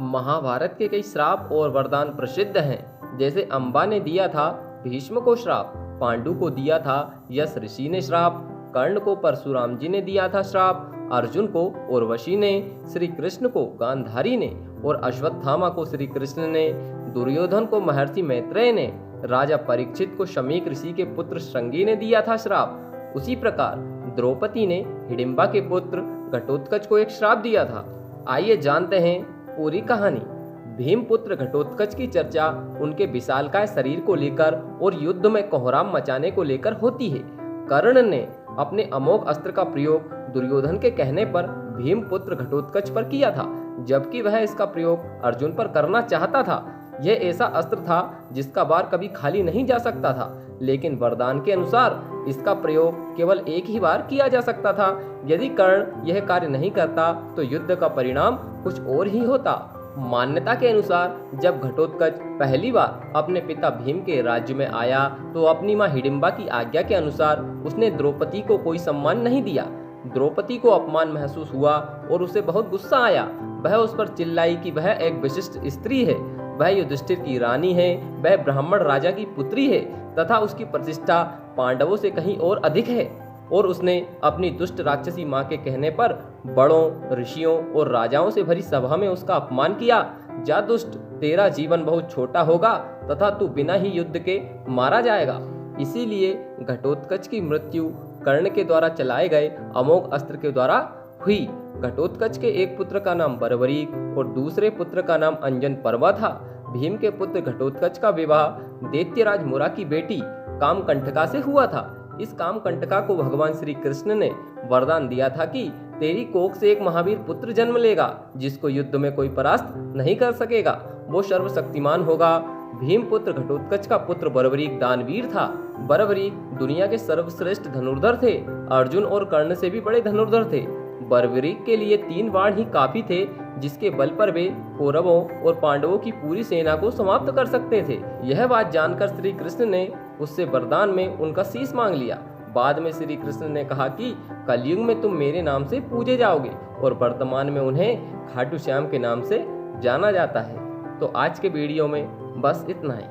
महाभारत के कई श्राप और वरदान प्रसिद्ध हैं। जैसे अंबा ने दिया था भीष्म को श्राप, पांडु को दिया था यश ऋषि ने श्राप, कर्ण को परशुराम जी ने दिया था श्राप, अर्जुन को उर्वशी ने, श्री कृष्ण को गांधारी ने और अश्वत्थामा को श्री कृष्ण ने, दुर्योधन को महर्षि मैत्रेय ने, राजा परीक्षित को शमीक ऋषि के पुत्र श्रृंगी ने दिया था श्राप। उसी प्रकार द्रौपदी ने हिडिंबा के पुत्र घटोत्कच को एक श्राप दिया था। आइए जानते हैं पूरी कहानी। भीमपुत्र घटोत्कच की चर्चा उनके विशालकाय शरीर को लेकर और युद्ध में कोहराम मचाने को लेकर होती है। कर्ण ने अपने अमोघ अस्त्र का प्रयोग दुर्योधन के कहने पर भीमपुत्र घटोत्कच पर किया था, जबकि वह इसका प्रयोग अर्जुन पर करना चाहता था। यह ऐसा अस्त्र था जिसका बार कभी खाली नहीं जा सकता था, लेकिन वरदान के अनुसार इसका प्रयोग केवल एक ही बार किया जा सकता था। यदि कर्ण यह कार्य नहीं करता तो युद्ध का परिणाम कुछ और ही होता। मान्यता के अनुसार जब घटोत्कच पहली बार अपने पिता भीम के राज्य में आया तो अपनी मां हिडिंबा की आज्ञा के अनुसार उसने द्रौपदी को कोई सम्मान नहीं दिया। द्रौपदी को अपमान महसूस हुआ और उसे बहुत गुस्सा आया। वह उस पर चिल्लाई कि वह एक विशिष्ट स्त्री है, वह युधिष्ठिर की रानी है, वह ब्राह्मण राजा की पुत्री है तथा उसकी प्रतिष्ठा पांडवों से कहीं और अधिक है। और उसने अपनी दुष्ट राक्षसी मां के कहने पर बड़ों, ऋषियों और राजाओं से भरी सभा में उसका अपमान किया। जा दुष्ट, तेरा जीवन बहुत छोटा होगा तथा तू बिना ही युद्ध के मारा जाएगा। इसीलिए घटोत्कच की मृत्यु कर्ण के द्वारा चलाए गए अमोघ अस्त्र के द्वारा हुई। घटोत्कच के एक पुत्र का नाम बर्बरीक और दूसरे पुत्र का नाम अंजन पर्वा था। भीम के पुत्र घटोत्कच का विवाह दैत्यराज मुरा की बेटी कामकंटका से हुआ था। इस कामकंटका को भगवान श्री कृष्ण ने वरदान दिया था कि तेरी कोख से एक महावीर पुत्र जन्म लेगा जिसको युद्ध में कोई परास्त नहीं कर सकेगा, वो सर्वशक्तिमान होगा। भीमपुत्र घटोत्कच का पुत्र बर्बरीक दानवीर था। बर्बरीक दुनिया के सर्वश्रेष्ठ धनुर्धर थे, अर्जुन और कर्ण से भी बड़े धनुर्धर थे। बर्बरीक के लिए 3 बाण ही काफी थे, जिसके बल पर वे कौरवों और पांडवों की पूरी सेना को समाप्त कर सकते थे। यह बात जानकर श्री कृष्ण ने उससे वरदान में उनका शीश मांग लिया। बाद में श्री कृष्ण ने कहा कि कलयुग में तुम मेरे नाम से पूजे जाओगे और वर्तमान में उन्हें खाटू श्याम के नाम से जाना जाता है। तो आज के वीडियो में बस इतना ही।